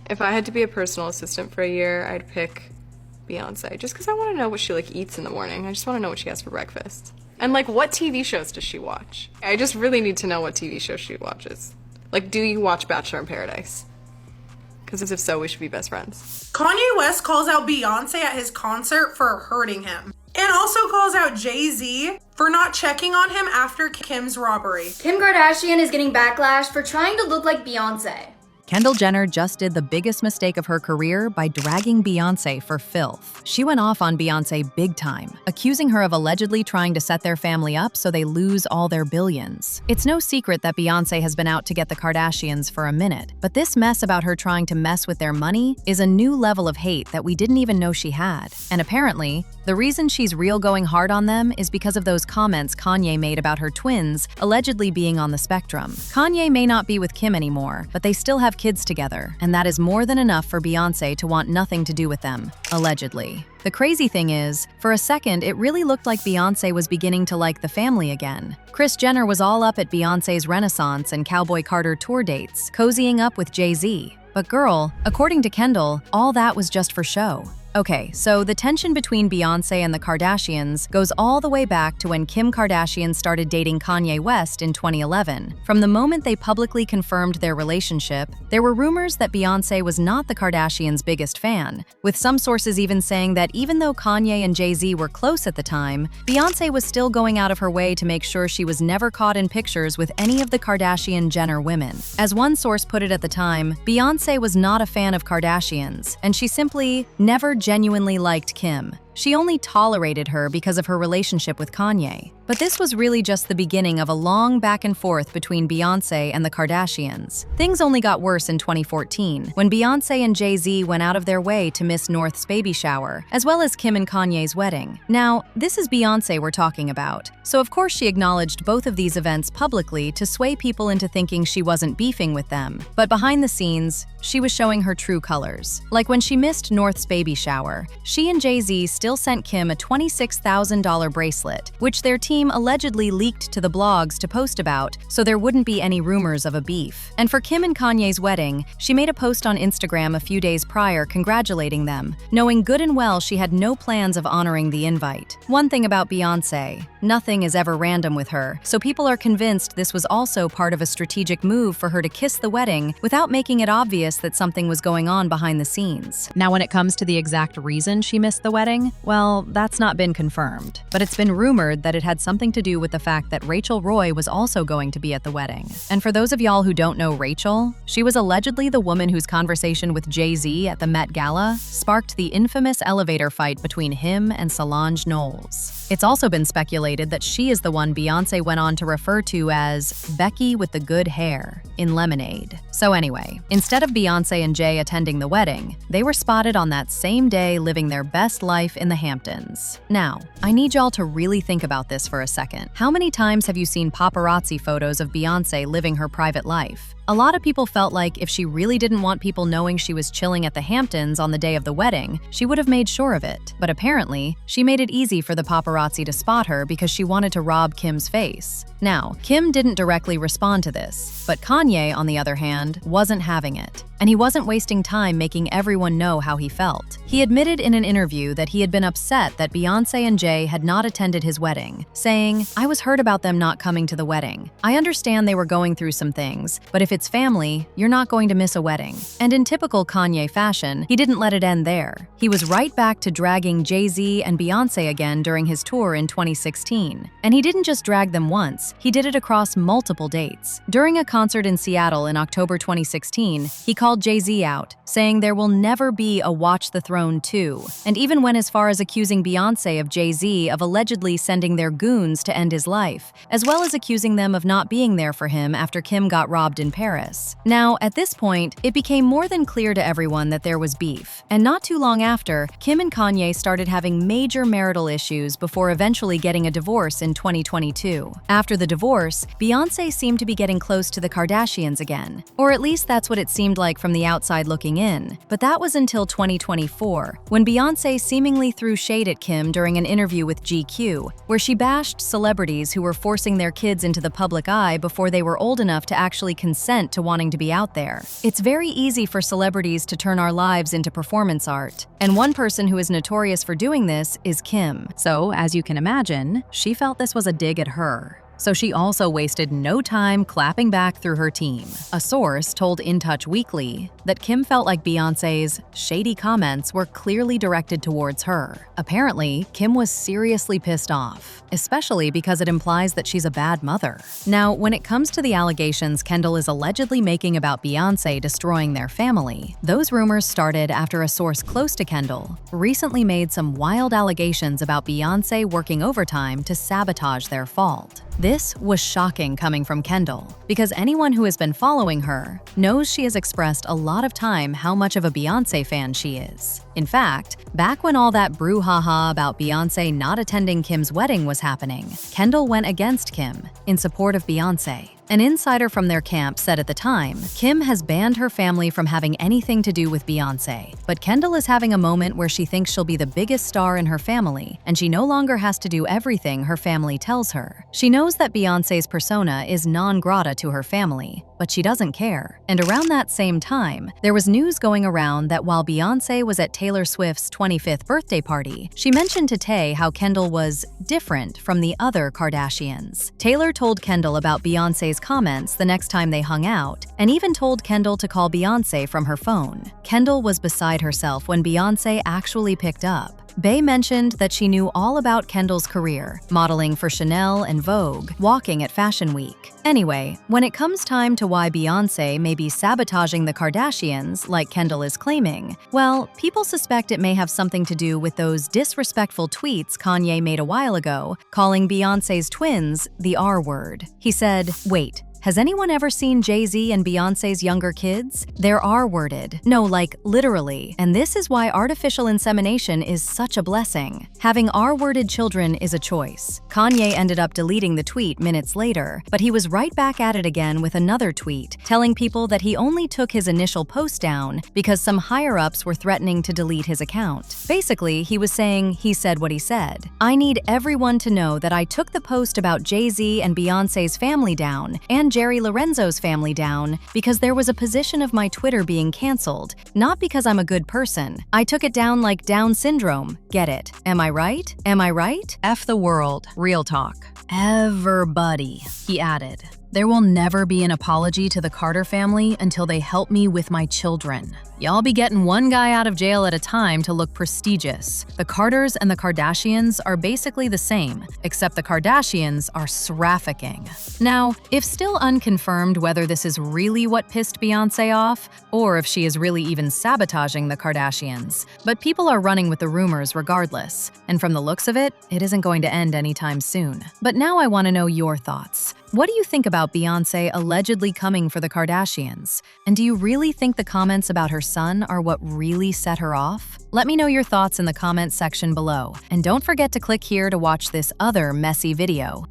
If I had to be a personal assistant for a year, I'd pick Beyonce, just because I want to know what she like eats in the morning. I just want to know what she has for breakfast. And like, what TV shows does she watch? I just really need to know what TV shows she watches. Like, do you watch Bachelor in Paradise? Because if so, we should be best friends. Kanye West calls out Beyonce at his concert for hurting him. And also calls out Jay-Z for not checking on him after Kim's robbery. Kim Kardashian is getting backlash for trying to look like Beyonce. Kendall Jenner just did the biggest mistake of her career by dragging Beyonce for filth. She went off on Beyonce big time, accusing her of allegedly trying to set their family up so they lose all their billions. It's no secret that Beyonce has been out to get the Kardashians for a minute, but this mess about her trying to mess with their money is a new level of hate that we didn't even know she had. And apparently, the reason she's real going hard on them is because of those comments Kanye made about her twins allegedly being on the spectrum. Kanye may not be with Kim anymore, but they still have kids together, and that is more than enough for Beyonce to want nothing to do with them, allegedly. The crazy thing is, for a second, it really looked like Beyonce was beginning to like the family again. Kris Jenner was all up at Beyonce's Renaissance and Cowboy Carter tour dates, cozying up with Jay-Z. But girl, according to Kendall, all that was just for show. Okay, so the tension between Beyonce and the Kardashians goes all the way back to when Kim Kardashian started dating Kanye West in 2011. From the moment they publicly confirmed their relationship, there were rumors that Beyonce was not the Kardashians' biggest fan, with some sources even saying that even though Kanye and Jay-Z were close at the time, Beyonce was still going out of her way to make sure she was never caught in pictures with any of the Kardashian-Jenner women. As one source put it at the time, Beyonce was not a fan of Kardashians, and she simply never genuinely liked Kim. She only tolerated her because of her relationship with Kanye. But this was really just the beginning of a long back and forth between Beyonce and the Kardashians. Things only got worse in 2014, when Beyonce and Jay-Z went out of their way to miss North's baby shower, as well as Kim and Kanye's wedding. Now, this is Beyonce we're talking about, so of course she acknowledged both of these events publicly to sway people into thinking she wasn't beefing with them. But behind the scenes, she was showing her true colors. Like when she missed North's baby shower, she and Jay-Z still sent Kim a $26,000 bracelet, which their team allegedly leaked to the blogs to post about so there wouldn't be any rumors of a beef. And for Kim and Kanye's wedding, she made a post on Instagram a few days prior congratulating them, knowing good and well she had no plans of honoring the invite. One thing about Beyonce, nothing is ever random with her, so people are convinced this was also part of a strategic move for her to kiss the wedding without making it obvious that something was going on behind the scenes. Now, when it comes to the exact reason she missed the wedding, well, that's not been confirmed, but it's been rumored that it had something to do with the fact that Rachel Roy was also going to be at the wedding. And for those of y'all who don't know Rachel, she was allegedly the woman whose conversation with Jay-Z at the Met Gala sparked the infamous elevator fight between him and Solange Knowles. It's also been speculated that she is the one Beyonce went on to refer to as Becky with the good hair in Lemonade. So anyway, instead of Beyonce and Jay attending the wedding, they were spotted on that same day living their best life in the Hamptons. Now, I need y'all to really think about this for a second. How many times have you seen paparazzi photos of Beyonce living her private life? A lot of people felt like if she really didn't want people knowing she was chilling at the Hamptons on the day of the wedding, she would have made sure of it. But apparently, she made it easy for the paparazzi to spot her because she wanted to rob Kim's face. Now, Kim didn't directly respond to this, but Kanye, on the other hand, wasn't having it. And he wasn't wasting time making everyone know how he felt. He admitted in an interview that he had been upset that Beyonce and Jay had not attended his wedding, saying, "I was hurt about them not coming to the wedding. I understand they were going through some things, but if it's family, you're not going to miss a wedding." And in typical Kanye fashion, he didn't let it end there. He was right back to dragging Jay-Z and Beyonce again during his tour in 2016. And he didn't just drag them once, he did it across multiple dates. During a concert in Seattle in October 2016, he called Jay-Z out, saying there will never be a Watch the Throne 2, and even went as far as accusing Beyonce of Jay-Z of allegedly sending their goons to end his life, as well as accusing them of not being there for him after Kim got robbed in Paris. Now, at this point, it became more than clear to everyone that there was beef, and not too long after, Kim and Kanye started having major marital issues before eventually getting a divorce in 2022. After the divorce, Beyonce seemed to be getting close to the Kardashians again, or at least that's what it seemed like from the outside looking in. But that was until 2024, when Beyonce seemingly threw shade at Kim during an interview with GQ, where she bashed celebrities who were forcing their kids into the public eye before they were old enough to actually consent consent to wanting to be out there. It's very easy for celebrities to turn our lives into performance art. And one person who is notorious for doing this is Kim. So, as you can imagine, she felt this was a dig at her. So she also wasted no time clapping back through her team. A source told In Touch Weekly that Kim felt like Beyonce's shady comments were clearly directed towards her. Apparently, Kim was seriously pissed off, especially because it implies that she's a bad mother. Now, when it comes to the allegations Kendall is allegedly making about Beyonce destroying their family, those rumors started after a source close to Kendall recently made some wild allegations about Beyonce working overtime to sabotage their fault. This was shocking coming from Kendall, because anyone who has been following her knows she has expressed a lot of time how much of a Beyonce fan she is. In fact, back when all that brouhaha about Beyonce not attending Kim's wedding was happening, Kendall went against Kim in support of Beyonce. An insider from their camp said at the time, Kim has banned her family from having anything to do with Beyonce, but Kendall is having a moment where she thinks she'll be the biggest star in her family, and she no longer has to do everything her family tells her. She knows that Beyonce's persona is non grata to her family, but she doesn't care. And around that same time, there was news going around that while Beyonce was at Taylor Swift's 25th birthday party, she mentioned to Tay how Kendall was different from the other Kardashians. Taylor told Kendall about Beyonce's comments the next time they hung out, and even told Kendall to call Beyonce from her phone. Kendall was beside herself when Beyonce actually picked up. Bey mentioned that she knew all about Kendall's career, modeling for Chanel and Vogue, walking at Fashion Week. Anyway, when it comes time to why Beyonce may be sabotaging the Kardashians, like Kendall is claiming, well, people suspect it may have something to do with those disrespectful tweets Kanye made a while ago, calling Beyonce's twins the R word. He said, "Wait, has anyone ever seen Jay-Z and Beyonce's younger kids? They're R-worded. No, like literally. And this is why artificial insemination is such a blessing. Having R-worded children is a choice." Kanye ended up deleting the tweet minutes later, but he was right back at it again with another tweet, telling people that he only took his initial post down because some higher-ups were threatening to delete his account. Basically, he was saying he said what he said. "I need everyone to know that I took the post about Jay-Z and Beyonce's family down, and Jerry Lorenzo's family down, because there was a position of my Twitter being canceled, not because I'm a good person. I took it down like Down syndrome. Get it? Am I right? Am I right? F the world. Real talk. Everybody," he added. "There will never be an apology to the Carter family until they help me with my children. Y'all be getting one guy out of jail at a time to look prestigious. The Carters and the Kardashians are basically the same, except the Kardashians are srafficking." Now, if still unconfirmed whether this is really what pissed Beyonce off, or if she is really even sabotaging the Kardashians, but people are running with the rumors regardless, and from the looks of it, it isn't going to end anytime soon. But now I want to know your thoughts. What do you think about Beyonce allegedly coming for the Kardashians? And do you really think the comments about her son are what really set her off? Let me know your thoughts in the comments section below. And don't forget to click here to watch this other messy video.